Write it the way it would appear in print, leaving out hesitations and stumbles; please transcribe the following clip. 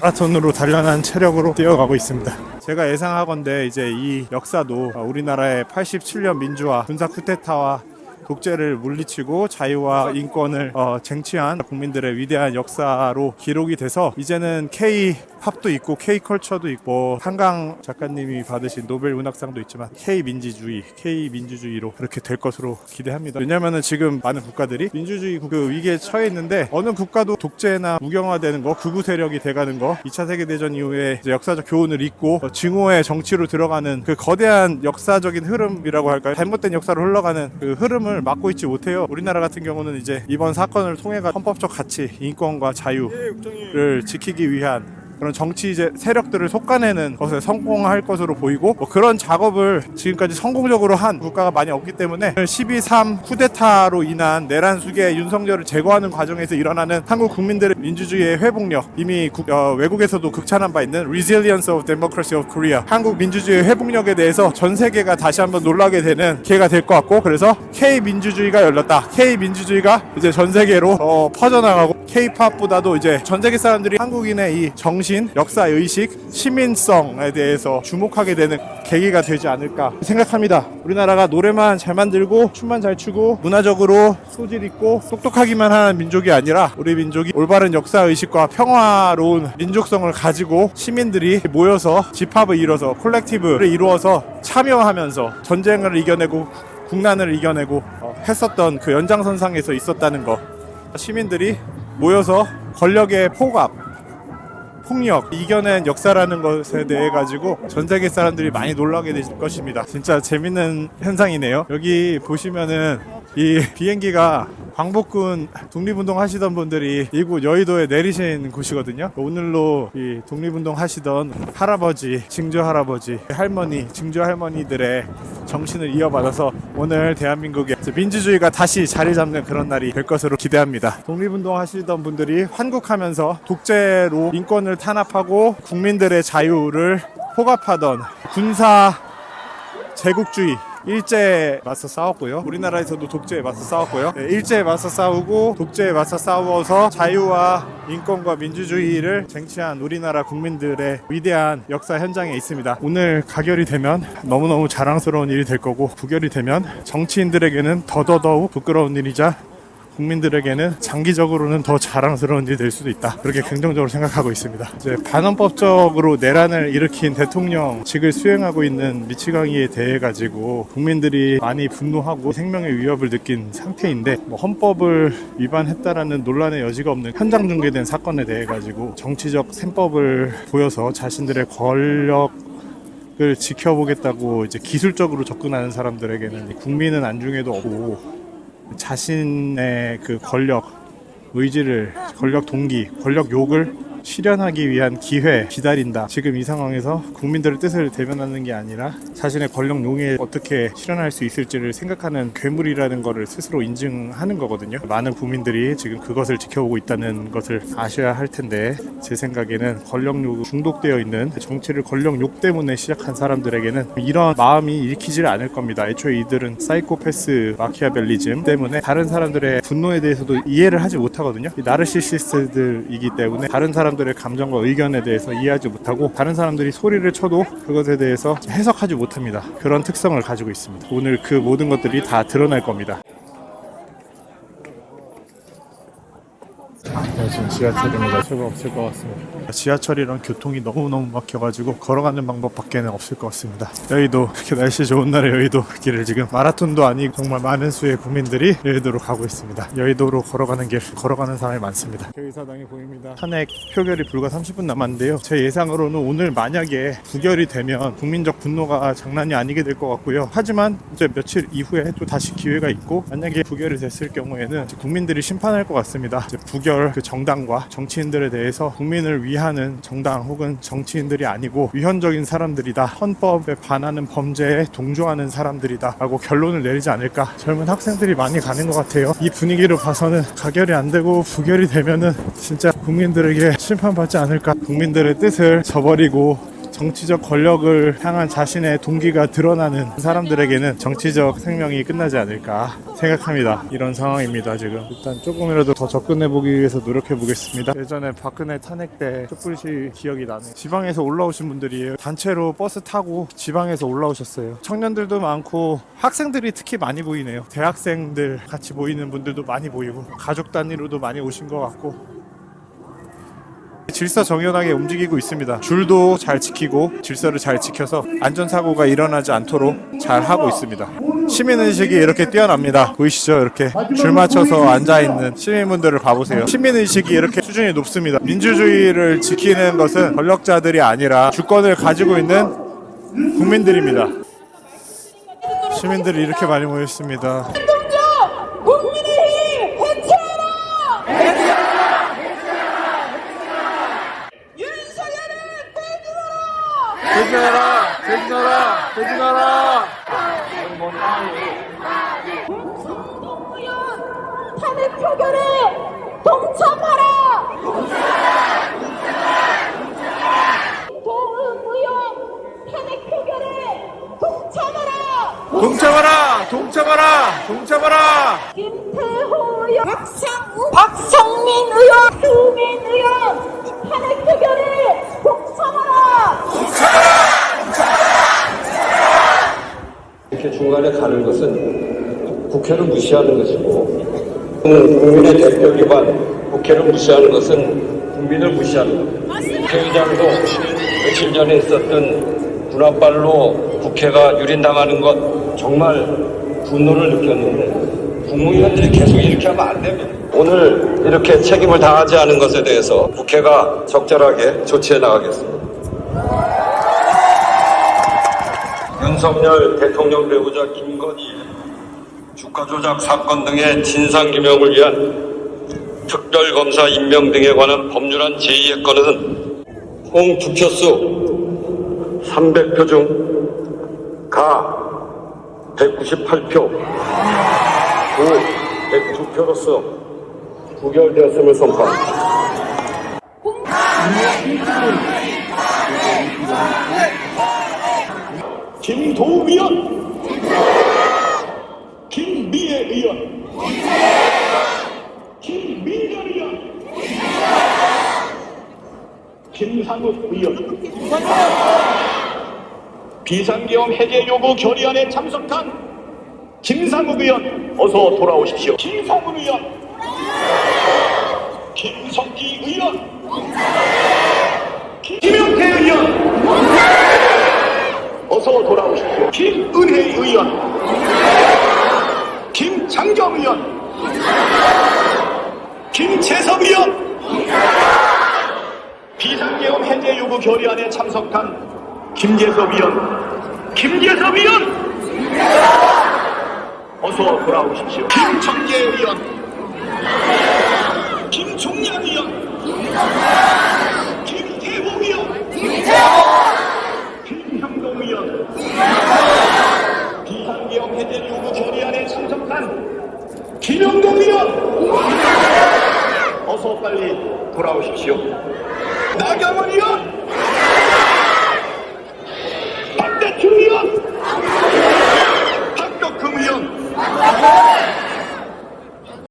마라톤으로 단련한 체력으로 뛰어가고 있습니다. 제가 예상하건대 이제 이 역사도 우리나라의 87년 민주화, 군사 쿠데타와 독재를 물리치고 자유와 인권을 쟁취한 국민들의 위대한 역사로 기록이 돼서 이제는 K-팝도 있고 K-컬처도 있고 한강 작가님이 받으신 노벨 문학상도 있지만 K-민주주의로 그렇게 될 것으로 기대합니다. 왜냐하면 지금 많은 국가들이 민주주의 그 위기에 처해 있는데 어느 국가도 독재나 무경화되는 거, 극우 세력이 돼가는 거, 2차 세계대전 이후에 이제 역사적 교훈을 잊고 증오의 정치로 들어가는 그 거대한 역사적인 흐름이라고 할까요? 잘못된 역사로 흘러가는 그 흐름을 막고 있지 못해요. 우리나라 같은 경우는 이제 이번 사건을 통해 헌법적 가치, 인권과 자유를 지키기 위한 그런 정치 이제 세력들을 솎아내는 것에 성공할 것으로 보이고 그런 작업을 지금까지 성공적으로 한 국가가 많이 없기 때문에 12.3 쿠데타로 인한 내란 수계 윤석열을 제거하는 과정에서 일어나는 한국 국민들의 민주주의의 회복력, 이미 외국에서도 극찬한 바 있는 Resilience of Democracy of Korea, 한국 민주주의의 회복력에 대해서 전 세계가 다시 한번 놀라게 되는 기회가 될 것 같고, 그래서 K-민주주의가 열렸다. K-민주주의가 이제 전 세계로 퍼져나가고 K-팝보다도 이제 전 세계 사람들이 한국인의 이 정신, 역사의식, 시민성에 대해서 주목하게 되는 계기가 되지 않을까 생각합니다. 우리나라가 노래만 잘 만들고 춤만 잘 추고 문화적으로 소질 있고 똑똑하기만 하는 민족이 아니라 우리 민족이 올바른 역사의식과 평화로운 민족성을 가지고 시민들이 모여서 집합을 이뤄서 콜렉티브를 이루어서 참여하면서 전쟁을 이겨내고 국난을 이겨내고 했었던 그 연장선상에서 있었다는 것, 시민들이 모여서 권력의 폭력 이겨낸 역사라는 것에 대해 가지고 전 세계 사람들이 많이 놀라게 될 것입니다. 진짜 재밌는 현상이네요. 여기 보시면은 이 비행기가 광복군 독립운동 하시던 분들이 이곳 여의도에 내리신 곳이거든요. 오늘로 이 독립운동 하시던 할아버지, 증조 할아버지, 할머니, 증조 할머니들의 정신을 이어받아서 오늘 대한민국의 민주주의가 다시 자리 잡는 그런 날이 될 것으로 기대합니다. 독립운동 하시던 분들이 환국하면서 독재로 인권을 탄압하고 국민들의 자유를 포갑하던 군사 제국주의 일제에 맞서 싸웠고요. 우리나라에서도 독재에 맞서 싸웠고요. 일제에 맞서 싸우고 독재에 맞서 싸워서 자유와 인권과 민주주의를 쟁취한 우리나라 국민들의 위대한 역사 현장에 있습니다. 오늘 가결이 되면 너무너무 자랑스러운 일이 될 거고, 부결이 되면 정치인들에게는 더더욱 부끄러운 일이자 국민들에게는 장기적으로는 더 자랑스러운 일이 될 수도 있다. 그렇게 긍정적으로 생각하고 있습니다. 이제 반헌법적으로 내란을 일으킨 대통령직을 수행하고 있는 미치광이에 대해 가지고 국민들이 많이 분노하고 생명의 위협을 느낀 상태인데, 헌법을 위반했다라는 논란의 여지가 없는 현장 중계된 사건에 대해 가지고 정치적 셈법을 보여서 자신들의 권력을 지켜보겠다고 이제 기술적으로 접근하는 사람들에게는 국민은 안중에도 없고 자신의 그 권력 의지를, 권력 동기, 권력 욕을 실현하기 위한 기회 기다린다. 지금 이 상황에서 국민들의 뜻을 대변하는 게 아니라 자신의 권력 용에 어떻게 실현할 수 있을지를 생각하는 괴물이라는 것을 스스로 인증하는 거거든요. 많은 국민들이 지금 그것을 지켜보고 있다는 것을 아셔야 할 텐데, 제 생각에는 권력욕 중독되어 있는, 정치를 권력욕 때문에 시작한 사람들에게는 이런 마음이 읽히질 않을 겁니다. 애초에 이들은 사이코패스 마키아벨리즘 때문에 다른 사람들의 분노에 대해서도 이해를 하지 못하거든요. 나르시시스트들이기 때문에 다른 사람들의 감정과 의견에 대해서 이해하지 못하고, 다른 사람들이 소리를 쳐도 그것에 대해서 해석하지 못합니다. 그런 특성을 가지고 있습니다. 오늘 그 모든 것들이 다 드러날 겁니다. 지금 지하철입니다. 별거 없을 것 같습니다. 지하철이랑 교통이 너무너무 막혀가지고 걸어가는 방법밖에는 없을 것 같습니다. 여의도, 그렇게 날씨 좋은 날에 여의도 길을 지금 마라톤도 아니고 정말 많은 수의 국민들이 여의도로 가고 있습니다. 여의도로 걸어가는 길, 걸어가는 사람이 많습니다. 교의사당이 보입니다. 탄핵 표결이 불과 30분 남았는데요. 제 예상으로는 오늘 만약에 부결이 되면 국민적 분노가 장난이 아니게 될 것 같고요. 하지만 이제 며칠 이후에 또 다시 기회가 있고, 만약에 부결이 됐을 경우에는 국민들이 심판할 것 같습니다. 이제 부결 그 정당과 정치인들에 대해서 국민을 위하는 정당 혹은 정치인들이 아니고 위헌적인 사람들이다, 헌법에 반하는 범죄에 동조하는 사람들이다 라고 결론을 내리지 않을까. 젊은 학생들이 많이 가는 것 같아요. 이 분위기로 봐서는 가결이 안 되고 부결이 되면은 진짜 국민들에게 심판받지 않을까. 국민들의 뜻을 저버리고 정치적 권력을 향한 자신의 동기가 드러나는 사람들에게는 정치적 생명이 끝나지 않을까 생각합니다. 이런 상황입니다. 지금 일단 조금이라도 더 접근해보기 위해서 노력해보겠습니다. 예전에 박근혜 탄핵 때 촛불시 기억이 나네요. 지방에서 올라오신 분들이에요. 단체로 버스 타고 지방에서 올라오셨어요. 청년들도 많고 학생들이 특히 많이 보이네요. 대학생들 같이 보이는 분들도 많이 보이고 가족 단위로도 많이 오신 것 같고 질서정연하게 움직이고 있습니다. 줄도 잘 지키고 질서를 잘 지켜서 안전사고가 일어나지 않도록 잘 하고 있습니다. 시민의식이 이렇게 뛰어납니다. 보이시죠? 이렇게 줄 맞춰서 앉아있는 시민분들을 봐보세요. 시민의식이 이렇게 수준이 높습니다. 민주주의를 지키는 것은 권력자들이 아니라 주권을 가지고 있는 국민들입니다. 시민들이 이렇게 많이 모였습니다. 대진하라! 탄핵 표결에 동참하라! 도의무용 탄핵 표결에 동참하라! 김태호 의원, 박성민 의원, 수민 의원 탄핵 표결에 동참하라! 이렇게 중간에 가는 것은 국회를 무시하는 것이고, 국민의 대표 기관 국회를 무시하는 것은 국민을 무시하는 것. 국회의장도 며칠 전에 있었던 군합발로 국회가 유린당하는 것 정말 분노를 느꼈는데, 국무위원들이 계속 이렇게 하면 안 됩니다. 오늘 이렇게 책임을 다하지 않은 것에 대해서 국회가 적절하게 조치해 나가겠습니다. 윤석열 대통령 배우자 김건희 주가 조작 사건 등의 진상규명을 위한 특별검사 임명 등에 관한 법률안 제2의 건은 총 득표수 300표 중 가 198표, 부 102표로서 부결되었음을 선포합니다. 김도의원, 김미애 의원, 김민현 의원, 김상욱 의원, 비상계엄 해제 요구 결의안에 참석한 김상욱 의원 어서 돌아오십시오. 김성훈 의원, 김성기 의원, 김영태 의원 어서 돌아오십시오. 김은혜 의원, 김장겸 의원, 김재섭 의원, 비상계엄 해제 요구 결의안에 참석한 김재섭 의원, 김재섭 의원 어서 돌아오십시오. 김정재 의원,